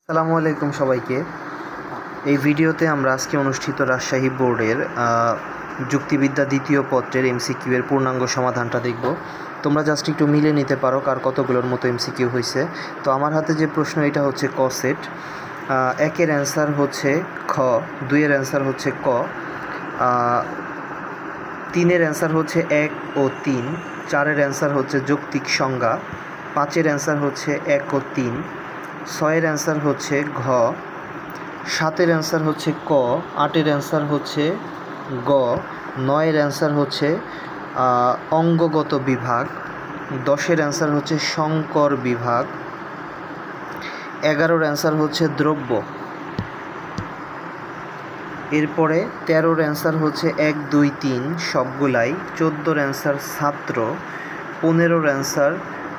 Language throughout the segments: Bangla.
আসসালামু আলাইকুম সবাইকে। এই ভিডিওতে আমরা আজকে অনুষ্ঠিত রাজশাহী বোর্ডের যুক্তিবিদ্যা দ্বিতীয় পত্রের এমসিকিউ এর পূর্ণাঙ্গ সমাধানটা দেখব। তোমরা জাস্ট একটু মিলে নিতে পারো কার কতগুলোর মতো এমসিকিউ হয়েছে। তো আমার হাতে যে প্রশ্ন এটা হচ্ছে ক সেট। একের অ্যান্সার হচ্ছে খ, দুইয়ের অ্যান্সার হচ্ছে ক, তিনের অ্যান্সার হচ্ছে 1 ও 3, চারের অ্যান্সার হচ্ছে যৌক্তিক সংজ্ঞা, পাঁচের অ্যান্সার হচ্ছে 1 ও 3, ছয়ের অ্যান্সার হচ্ছে ঘ, সাতের অ্যান্সার হচ্ছে ক, আটের অ্যান্সার হচ্ছে গ, নয়ের অ্যান্সার হচ্ছে অঙ্গগত বিভাগ, 10-এর অ্যান্সার হচ্ছে সংকর বিভাগ, 11-র অ্যান্সার হচ্ছে দ্রব্য। এরপরে 13-র অ্যান্সার হচ্ছে 1, 2, 3 সবগুলাই, 14-র অ্যান্সার ছাত্র, 15-র অ্যান্সার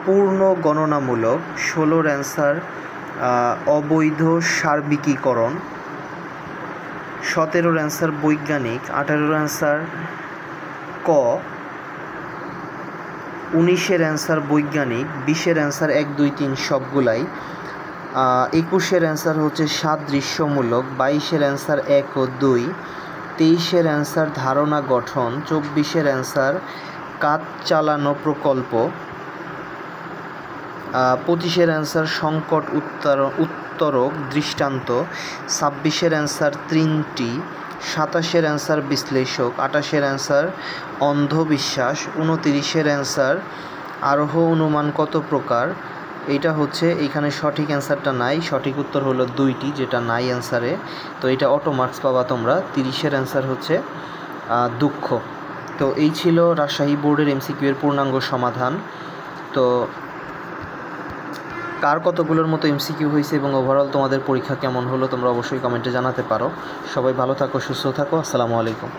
পূর্ণ গণনামূলক, 16-র অ্যান্সার অবৈধ সার্বিকীকরণ, 17-র অ্যান্সার বৈজ্ঞানিক, 18-র অ্যান্সার ক, 19-এর অ্যান্সার বৈজ্ঞানিক, 20-এর অ্যান্সার 1, 2, 3 সবগুলাই, 21-এর অ্যান্সার হচ্ছে সাদৃশ্যমূলক, 22-এর অ্যান্সার 1 ও 2, 23-এর অ্যান্সার ধারণা গঠন, 24-এর অ্যান্সার কাজ চালানো প্রকল্প, 25-এর অ্যান্সার সংকট উত্তরক দৃষ্টান্ত, 26-এর অ্যান্সার 3টি, 27-এর অ্যান্সার বিশ্লেষক, 28-এর অ্যান্সার অন্ধবিশ্বাস, 29-এর অ্যান্সার আরোহ অনুমান কত প্রকার। এইটা হচ্ছে এইখানে সঠিক অ্যান্সারটা নাই, সঠিক উত্তর হলো 2টি যেটা নাই অ্যান্সারে, তো এটা অটো মার্কস পাবা তোমরা। 30-এর অ্যান্সার হচ্ছে দুঃখ। তো এই ছিল রাজশাহী বোর্ডের এমসিকিউ এর পূর্ণাঙ্গ সমাধান। তো কার কতগুলোর মতো এমসিকিউ হয়েছে এবং ওভারঅল তোমাদের পরীক্ষা কেমন হলো তোমরা অবশ্যই কমেন্টে জানাতে পারো। সবাই ভালো থাকো, সুস্থ থাকো। আসসালামু আলাইকুম।